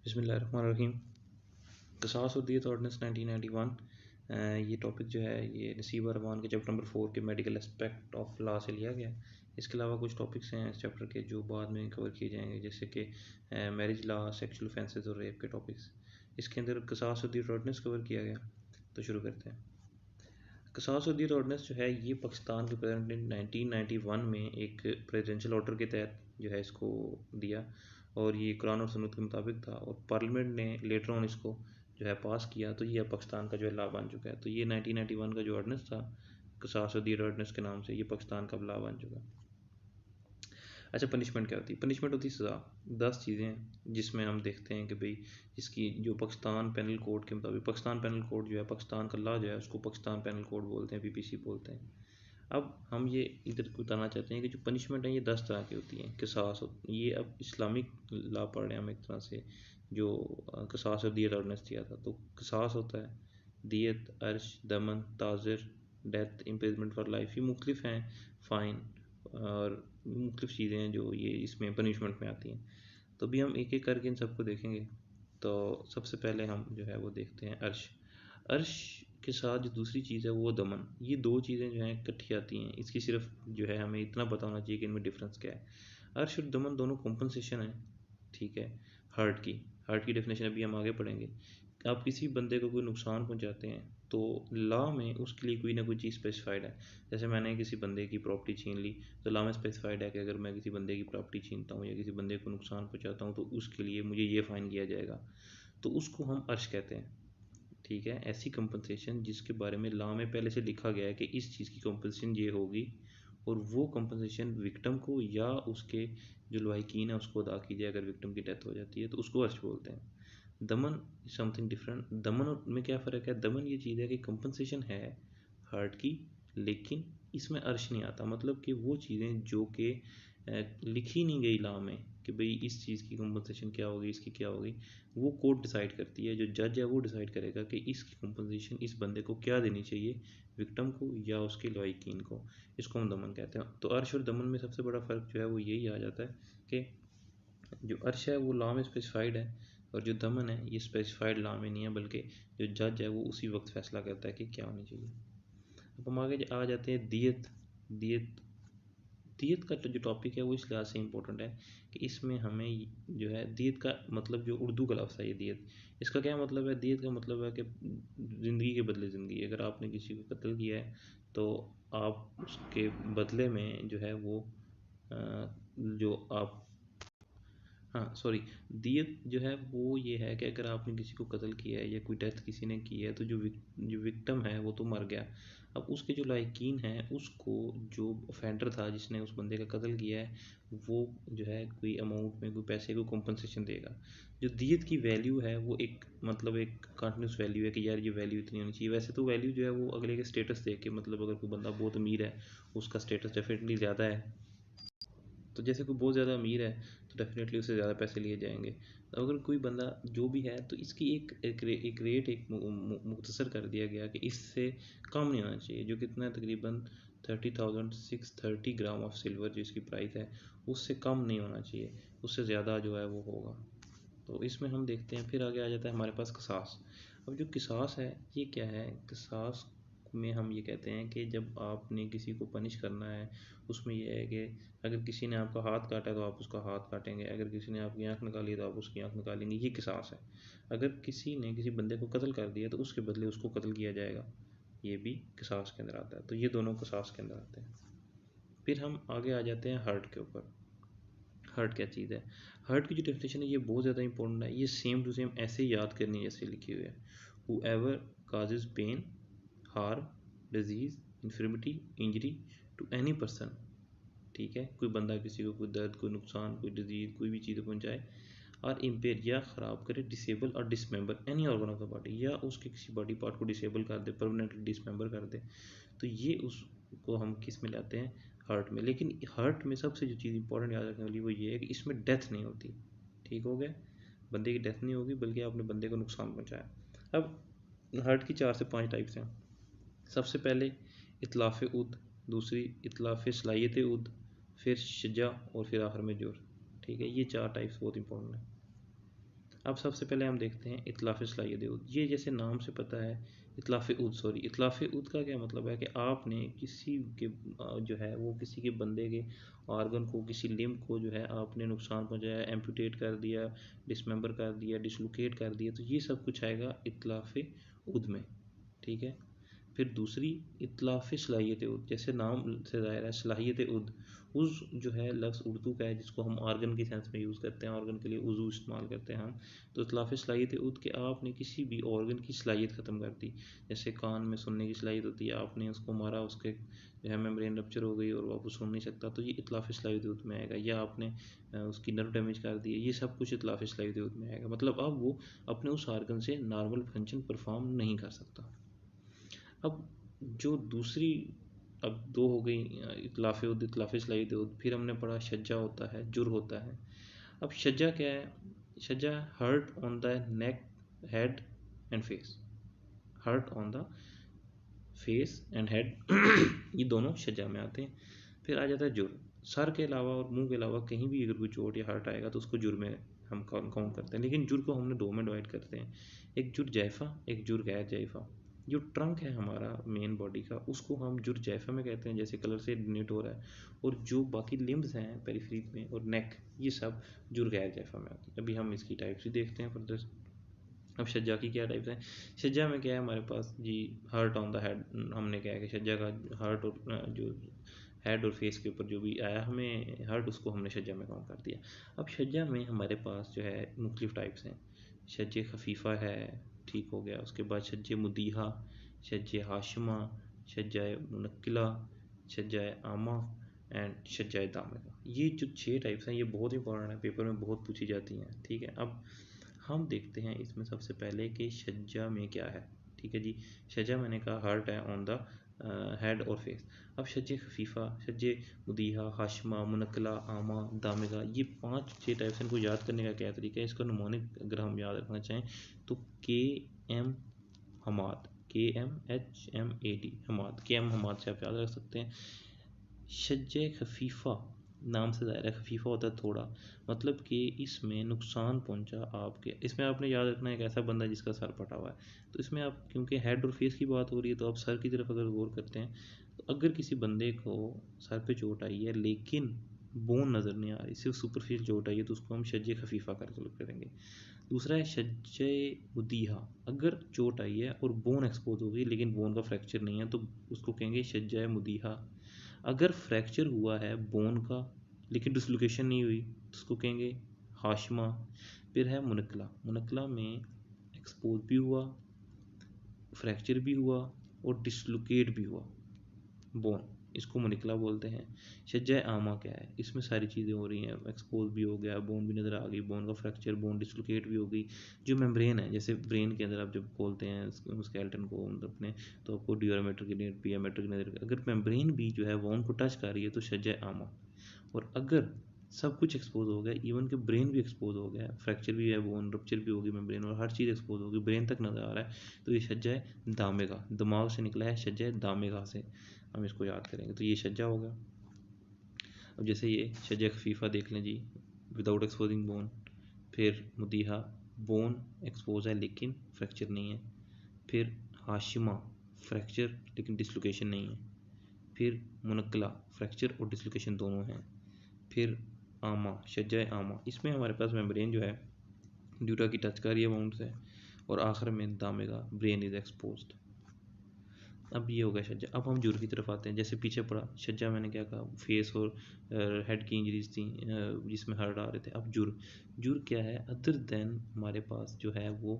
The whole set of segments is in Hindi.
बिस्मिल्लाहिर्रहमानिर्रहीम। कसास और दियत ऑर्डिनेंस 1991। ये टॉपिक जो है ये नसीब रहमान के चैप्टर नंबर 4 के मेडिकल एस्पेक्ट ऑफ लॉ से लिया गया है। इसके अलावा कुछ टॉपिक्स हैं इस चैप्टर के जो बाद में कवर किए जाएंगे, जैसे कि मैरिज लॉ, सेक्सुअल ऑफेंसेस और रेप के टॉपिक्स। इसके अंदर कसास और दियत ऑर्डिनेंस कवर किया गया। तो शुरू करते हैं। कसास और दियत ऑर्डिनेंस जो है ये पाकिस्तान के प्रेसिडेंट ने 1991 में एक प्रेसिडेंशियल ऑर्डर के तहत जो है इसको दिया, और ये कुरान और सुन्नत के मुताबिक था, और पार्लियामेंट ने लेटर ऑन इसको जो है पास किया। तो ये अब पाकिस्तान का जो है लॉ बन चुका है। तो ये 1991 का जो ऑर्डिनेंस था कसास और दियत ऑर्डिनेंस के नाम से, ये पाकिस्तान का लॉ बन चुका है। अच्छा, पनिशमेंट क्या होती है? पनिशमेंट होती है सज़ा। 10 चीज़ें हैं जिसमें हम देखते हैं कि भाई इसकी जो पाकिस्तान पेनल कोड के मुताबिक, पाकिस्तान पेनल कोड जो है पाकिस्तान का लॉ जो है उसको पाकिस्तान पेनल कोड बोलते हैं, पीपीसी बोलते हैं। अब हम ये इधर बताना चाहते हैं कि जो पनिशमेंट है ये 10 तरह की होती हैं। किसास ये अब इस्लामिक लॉ पढ़ रहे हैं हम एक तरह से, जो किसास और दियत ऑर्डिनेंस दिया था। तो किसास होता है दियत, अर्श, दमन, ताज़िर, डेथ, इम्प्रिजमेंट फॉर लाइफ, ये मुख्तलिफ हैं। फ़ाइन और मुख्तलिफ चीज़ें हैं जो ये इसमें पनिशमेंट में आती हैं। तो भी हम एक एक करके इन सबको देखेंगे। तो सबसे पहले हम जो है वो देखते हैं अर्श। अर्श के साथ जो दूसरी चीज़ है वो दमन। ये दो चीज़ें जो हैं इकट्ठी आती हैं। इसकी सिर्फ जो है हमें इतना पता होना चाहिए कि इनमें डिफरेंस क्या है। अर्श और दमन दोनों कॉम्पनसेशन है, ठीक है। हार्ट की डेफिनेशन अभी हम आगे पढ़ेंगे। आप किसी बंदे को कोई नुकसान पहुंचाते हैं तो लॉ में उसके लिए कोई ना कोई चीज़ स्पेसिफाइड है। जैसे मैंने किसी बंदे की प्रॉपर्टी छीन ली तो लॉ में स्पेसिफाइड है कि अगर मैं किसी बंदे की प्रॉपर्टी छीनता हूँ या किसी बंदे को नुकसान पहुंचाता हूँ तो उसके लिए मुझे ये फ़ाइन किया जाएगा। तो उसको हम अर्श कहते हैं, ठीक है। ऐसी कंपनसेशन जिसके बारे में लॉ में पहले से लिखा गया है कि इस चीज़ की कंपनसेशन ये होगी, और वो कंपनसेशन विक्टिम को या उसके जो लवाहिकीन है उसको अदा की जाए। अगर विक्टिम की डेथ हो जाती है तो उसको अर्श बोलते हैं। दमन समथिंग डिफरेंट। दमन में क्या फ़र्क है? दमन ये चीज़ है कि कंपनसेशन है हर्ट की, लेकिन इसमें अर्श नहीं आता। मतलब कि वो चीज़ें जो कि लिखी नहीं गई लॉ में कि भाई इस चीज़ की कंपनसेशन क्या होगी, इसकी क्या होगी, वो कोर्ट डिसाइड करती है। जो जज है वो डिसाइड करेगा कि इसकी कंपनसेशन इस बंदे को क्या देनी चाहिए, विक्टिम को या उसके लवाहिकीन को। इसको हम दमन कहते हैं। तो अर्श और दमन में सबसे बड़ा फ़र्क जो है वो यही आ जाता है कि जो अर्श है वो लॉ में स्पेसिफाइड है, और जो दमन है ये स्पेसिफाइड लॉ में नहीं है, बल्कि जो जज है वो उसी वक्त फैसला करता है कि क्या होनी चाहिए। अब हम आगे आ जाते हैं दियत। दियत दियत का जो टॉपिक है वो इस लिहाज से इम्पोर्टेंट है कि इसमें हमें जो है दियत का मतलब, जो उर्दू का लफ्ज़ है ये दियत, इसका क्या मतलब है? दियत का मतलब है कि ज़िंदगी के बदले ज़िंदगी। अगर आपने किसी को कत्ल किया है तो आप उसके बदले में जो है वो जो आप, हाँ सॉरी, दियत जो है वो ये है कि अगर आपने किसी को कत्ल किया है या कोई डेथ किसी ने की है तो जो विक्टिम है वो तो मर गया। अब उसके जो लायकीन हैं उसको, जो ऑफेंडर था जिसने उस बंदे का कत्ल किया है, वो जो है कोई अमाउंट में, कोई पैसे को कॉम्पनसेशन देगा। जो दियत की वैल्यू है वो एक मतलब एक कंटिन्यूस वैल्यू है कि यार ये वैल्यू इतनी होनी चाहिए। वैसे तो वैल्यू जो है वो अगले के स्टेटस देख के, मतलब अगर कोई बंदा बहुत अमीर है उसका स्टेटस डेफिनेटली ज़्यादा है, तो जैसे कोई बहुत ज़्यादा अमीर है तो डेफिनेटली उससे ज़्यादा पैसे लिए जाएंगे। तो अगर कोई बंदा जो भी है तो इसकी एक रेट एक मुख्तसर कर दिया गया कि इससे कम नहीं होना चाहिए, जो कितना है तकरीबन 30,630 ग्राम ऑफ सिल्वर जो इसकी प्राइस है, उससे कम नहीं होना चाहिए, उससे ज़्यादा जो है वो होगा। तो इसमें हम देखते हैं, फिर आगे आ जाता है हमारे पास किसास। अब जो किसास है ये क्या है? किसास में हम ये कहते हैं कि जब आपने किसी को पनिश करना है, उसमें यह है कि अगर किसी ने आपका हाथ काटा तो आप उसका हाथ काटेंगे, अगर किसी ने आपकी आँख निकाली तो आप उसकी आँख निकालेंगे। ये किसास है। अगर किसी ने किसी बंदे को कत्ल कर दिया तो उसके बदले उसको कत्ल किया जाएगा, ये भी किसास के अंदर आता है। तो ये दोनों किसास के अंदर आते हैं। फिर हम आगे आ जाते हैं हर्ट के ऊपर। हर्ट क्या चीज़ है? हर्ट की जो डेफिनेशन है ये बहुत ज़्यादा इंपॉर्टेंट है। ये सेम टू सेम ऐसे ही याद करनी है जैसे लिखी हुई है। Whoever causes pain, harm, disease, infirmity, injury to any person, ठीक है। कोई बंदा किसी को कोई दर्द, कोई नुकसान, कोई डिजीज़, कोई भी चीज़ पहुंचाए, और इम्पेयर या ख़राब करे, डिसेबल और dismember any organ of the body, या उसके किसी बॉडी पार्ट को डिसेबल कर दे, परमानेंटली डिसमेंबर कर दे, तो ये उसको हम किस में लाते हैं? हर्ट में। लेकिन हर्ट में सबसे जो चीज़ इंपॉर्टेंट याद रखने वाली वो ये है कि इसमें डेथ नहीं होती, ठीक हो गया। बंदे की डेथ नहीं होगी बल्कि आपने बंदे को नुकसान पहुँचाया। अब हर्ट की 4 से 5 टाइप्स हैं। सबसे पहले इतलाफ़ उद, दूसरी इतलाफ़ सलाहियत उद, फिर शजा, और फिर आखिर में जुर, ठीक है। ये 4 टाइप्स बहुत इंपॉर्टेंट है। अब सबसे पहले हम देखते हैं इतलाफ़ सलाहियत उद। ये जैसे नाम से पता है इतलाफ़ उद, सॉरी इतलाफ़ उद का क्या मतलब है कि आपने किसी के जो है वो किसी के बंदे के ऑर्गन को, किसी लिम्ब को जो है आपने नुकसान पहुंचाया, एम्पूटेट कर दिया, डिसमेंबर कर दिया, डिसलोकेट कर दिया, तो ये सब कुछ आएगा इतलाफ़ उद में। ठीक है। फिर दूसरी इतलाफ़ सलाहियत उद, जैसे नाम से ज़ाहिर है सलाहियत उद। उज़ जो है लफ्ज़ उर्दू का है जिसको हम ऑर्गन की सेंस में यूज़ करते हैं, ऑर्गन के लिए उज़ू इस्तेमाल करते हैं हम। तो इतलाफ़ सलाहियत उद के आपने किसी भी ऑर्गन की सलाहियत ख़त्म कर दी। जैसे कान में सुनने की सलाहियत होती है, आपने उसको मारा, उसके जो है मेम्ब्रेन रप्चर हो गई और वापस सुन नहीं सकता, तो ये इतलाफ़ सलाहियत उद में आएगा। या आपने उसकी नर्व डैमेज कर दी है, ये सब कुछ इतलाफ़ सलाहियत उद में आएगा। मतलब अब वो अपने उस ऑर्गन से नॉर्मल फंक्शन परफॉर्म नहीं कर सकता। अब जो दूसरी, अब दो हो गई इतलाफ़ उद, इतलाफ़ सलाहियत उद। फिर हमने पढ़ा शज्जा होता है, जुर होता है। अब शज्जा क्या है? शज्जा hurt on the neck, head and face. Hurt on the face and head ये दोनों शज्जा में आते हैं। फिर आ जाता है जुर। सर के अलावा और मुंह के अलावा कहीं भी अगर कोई चोट या हर्ट आएगा तो उसको जुर में हम काउंट करते हैं। लेकिन जुर को हमने दो में डिवाइड करते हैं, एक जुर जैफ़ा, एक जुर गैर जैफ़ा। जो ट्रंक है हमारा मेन बॉडी का, उसको हम जुर जैफ़ा में कहते हैं, जैसे कलर से डिनोट हो रहा है। और जो बाकी लिम्ब्स हैं पेरिफेरी में और नेक, ये सब जुर गैर जैफ़ा में आते हैं। अभी हम इसकी टाइप्स भी देखते हैं फर्दर। अब शज्जा की क्या टाइप्स हैं? शज्जा में क्या है हमारे पास जी? Hurt on the head. हमने क्या है कि शज्जा का हर्ट और जो हेड और फेस के ऊपर जो भी आया हमें हर्ट, उसको हमने शज्जा में काउंट कर दिया। अब शज्जा में हमारे पास जो है मुख्तलिफ टाइप्स हैं। शज्जे खफीफ़ा है, ठीक हो गया। उसके बाद शज्जे मुदीहा, शज्जे हाशिमा, शज्जा मुनक्किला, शज्जा आमा एंड शज्जा दामिगा। ये जो 6 टाइप्स हैं ये बहुत इंपॉर्टेंट है, पेपर में बहुत पूछी जाती हैं। ठीक है। अब हम देखते हैं इसमें सबसे पहले कि शज्जा में क्या है। ठीक है जी। शज्जा मैंने कहा हर्ट है ऑन द हेड और फेस। अब शज्जे खफीफ़ा, शज्जे मुदीहा, हाशमा, मुनक्किला, आमा, दामिगा, ये 5-6 टाइप्स। इनको याद करने का क्या तरीका है? इसका नुमानिक अगर हम याद रखना चाहें तो K M Hamad, KMHMAD, Hamad, KM Hamad से आप याद रख सकते हैं। शज्जे खफीफ़ा, नाम से ज़ाहिर है खफीफ़ा होता है थोड़ा, मतलब कि इसमें नुकसान पहुंचा आपके। इसमें आपने याद रखना है एक ऐसा बंदा जिसका सर फटा हुआ है। तो इसमें आप, क्योंकि हेड और फेस की बात हो रही है, तो आप सर की तरफ अगर गौर करते हैं तो अगर किसी बंदे को सर पे चोट आई है लेकिन बोन नज़र नहीं आ रही, सिर्फ सुपरफिशियल चोट आई है, तो उसको हम शज्जे खफीफ़ा कैलकुलेट करेंगे। दूसरा है शज्जे मुदीहा। अगर चोट आई है और बोन एक्सपोज हो गई लेकिन बोन का फ्रैक्चर नहीं है, तो उसको कहेंगे शज्जा मुदीहा। अगर फ्रैक्चर हुआ है बोन का लेकिन डिसलोकेशन नहीं हुई, तो उसको कहेंगे हाशमा। फिर है मुनक्किला। मुनक्किला में एक्सपोज भी हुआ, फ्रैक्चर भी हुआ और डिसलोकेट भी हुआ बोन, इसको मुनक्किला बोलते हैं। शज्जा आमा क्या है? इसमें सारी चीज़ें हो रही हैं, एक्सपोज भी हो गया, बोन भी नज़र आ गई, बोन का फ्रैक्चर, बोन डिसलोकेट भी हो गई। जो मेम्ब्रेन है, जैसे ब्रेन के अंदर आप जब खोलते हैं स्केलेटन को अपने, तो आपको डियोमीटर की, पियामीटर की नज़र, अगर मेम्ब्रेन भी जो है बोन को टच कर रही है तो शज्जा आमा। और अगर सब कुछ एक्सपोज हो गया, इवन कि ब्रेन भी एक्सपोज हो गया, फ्रैक्चर भी है, बोन रप्चर भी होगी मेम्ब्रेन, और हर चीज़ एक्सपोज होगी, ब्रेन तक नज़र आ रहा है, तो ये शज्जा दामिगा, दिमाग से निकला है शज्जा दामिगा से, हम इसको याद करेंगे। तो ये शज्जा होगा। अब जैसे ये शज्जा खफीफ़ा देख लें जी, विदाउट एक्सपोजिंग बोन। फिर मुदीहा, बोन एक्सपोज है लेकिन फ्रैक्चर नहीं है। फिर हाशिमा, फ्रैक्चर लेकिन डिसलोकेशन नहीं है। फिर मुनक्किला, फ्रैक्चर और डिसलोकेशन दोनों हैं। फिर आमा, शज्जा आमा, इसमें हमारे पास मेम्ब्रेन जो है ड्यूटा की टच कर रही है वाउंड से। और आखिर में दामेगा, ब्रेन इज एक्सपोज्ड। अब ये हो गया शज्जा। अब हम जुर की तरफ आते हैं। जैसे पीछे पड़ा शज्जा, मैंने क्या कहा, फेस और हेड की इंजरीज थी जिसमें हर्ट आ रहे थे। अब जुर, जुर क्या है? अदर देन हमारे पास जो है वो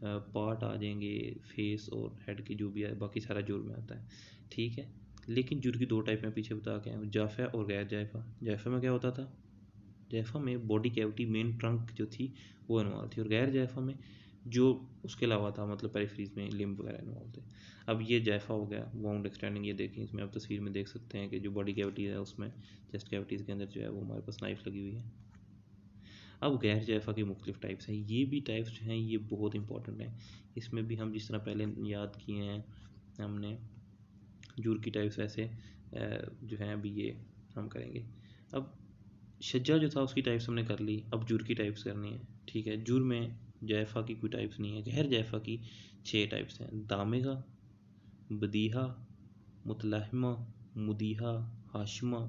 पार्ट आ जाएंगे फेस और हेड की, जो भी है बाकी सारा जुर में आता है। ठीक है। लेकिन जुर की 2 टाइप में पीछे बता के आए, जाफा और गैर जायफा। जायफा में क्या होता था? जायफा में बॉडी कैविटी, मेन ट्रंक जो थी वो इन्वॉल्व थी, और गैर जायफा में जो उसके अलावा था, मतलब पेरिफेरीज में लिम्ब वगैरह इन्वॉल्व थे। अब ये जायफा हो गया, वाउंड एक्सटेंडिंग। ये देखें, इसमें आप तस्वीर में देख सकते हैं कि जो बॉडी कैविटी है उसमें, चेस्ट कैविटीज़ के अंदर जो है वो हमारे पास नाइफ लगी हुई है। अब गैर जायफा की मुख्तलिफ टाइप्स हैं। ये भी टाइप्स जो हैं ये बहुत इंपॉर्टेंट हैं। इसमें भी हम जिस तरह पहले याद किए हैं हमने जूर की टाइप्स, ऐसे जो हैं अभी ये हम करेंगे। अब शज्जा जो था उसकी टाइप्स हमने कर ली, अब जुर की टाइप्स करनी है। ठीक है। जुर में जायफ़ा की कोई टाइप्स नहीं है, गैर जायफ़ा की 6 टाइप्स हैं। दामिगा, बदीहा, मुतलहिमा, मुदीहा, हाशिमा,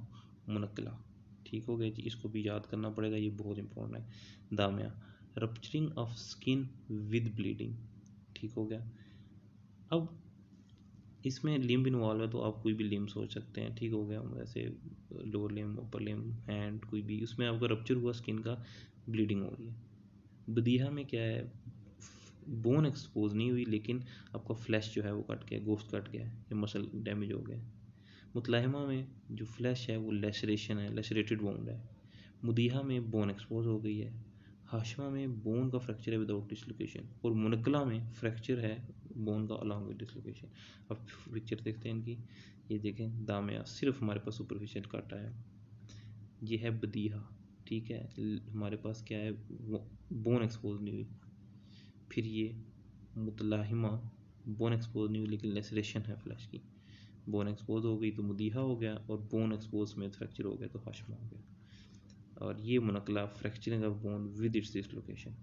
मुनक्किला। ठीक हो गया जी, इसको भी याद करना पड़ेगा, ये बहुत इंपॉर्टेंट है। दामिया, rupturing of skin with bleeding. ठीक हो गया। अब इसमें लिम्ब इन्वॉल्व है तो आप कोई भी लिम्ब सोच सकते हैं। ठीक हो गया, वैसे lower limb, upper limb, hand, कोई भी, उसमें आपका रप्चर हुआ स्किन का, ब्लीडिंग हो रही है। बदीहा में क्या है, बोन एक्सपोज नहीं हुई लेकिन आपका फ्लैश जो है वो कट गया, गोश्त कट गया है या मसल डैमेज हो गया। मुतलहिमा में जो फ्लैश है वो लेसरेशन है, लेसरेटेड वोंड है। मुदीहा में बोन एक्सपोज हो गई है। हाशमा में बोन का फ्रैक्चर है विदाउट डिसलोकेशन। और मुनक्कला में फ्रैक्चर है बोन का अलॉन्ग विद डिसलोकेशन। अब पिक्चर देखते हैं इनकी, ये देखें, दामिया सिर्फ हमारे पास सुपरफिशियल काटा है, ये है बदीहा। ठीक है, हमारे पास क्या है, बोन एक्सपोज नहीं हुई। फिर ये मुतलाहिमा, बोन एक्सपोज नहीं हुई लेकिन लेसरेशन है फ्लैश की। बोन एक्सपोज हो गई तो मुदीहा हो गया, और बोन एक्सपोज में फ्रैक्चर हो गया तो हाशमा हो गया। और ये मुनक्कला, fracturing of bone with its dislocation.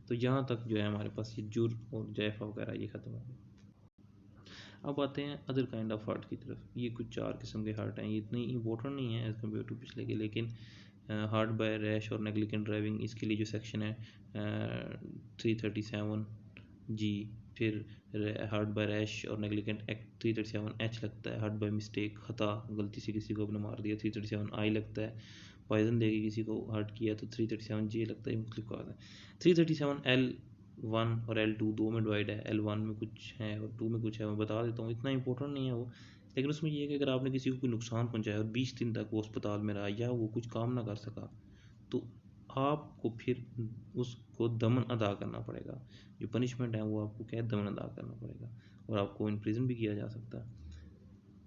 तो यहाँ तक जो है हमारे पास ये जुर और जैफा वगैरह ये ख़त्म हो गया। अब आते हैं अदर काइंड ऑफ हार्ट की तरफ। ये कुछ 4 किस्म के हार्ट हैं, ये इतनी इंपॉर्टेंट नहीं है एज़ कम्पेयर टू पिछले के, लेकिन हार्ट बाय रैश और नेग्लिजेंट ड्राइविंग, इसके लिए जो सेक्शन है 337 जी। फिर हार्ट बाय रैश और नेग्लिजेंट एक्ट 337 एच लगता है। हार्ट बाय मिस्टेक, खता, गलती से किसी को अपने मार दिया, 337 आई लगता है। पॉइजन देके किसी को हर्ट किया तो 337 जे लगता है। मुख्तलिफ काज है। 337 L1 और L2 दो में डिवाइड है। L1 में कुछ है और 2 में कुछ है, मैं बता देता हूँ, इतना इंपॉर्टेंट नहीं है वो। लेकिन उसमें ये है कि अगर आपने किसी को कोई नुकसान पहुंचाया और 20 दिन तक वो अस्पताल में रहा या वो कुछ काम ना कर सका, तो आपको फिर उसको दमन अदा करना पड़ेगा। जो पनिशमेंट है वो आपको क्या है, दमन अदा करना पड़ेगा, और आपको इन प्रिजन भी किया जा सकता है।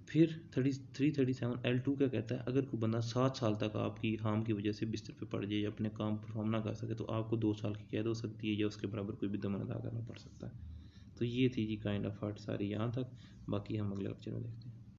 फिर 337 L2 क्या कहता है, अगर कोई बंदा 7 साल तक आपकी हार्म की वजह से बिस्तर पे पड़ जाए या अपने काम परफॉर्म ना कर सके तो आपको 2 साल की कैद हो सकती है या उसके बराबर कोई भी दमन अदा करना पड़ सकता है। तो ये थी जी काइंड ऑफ हार्ट सारी यहाँ तक, बाकी हम अगले लेक्चर में देखते हैं।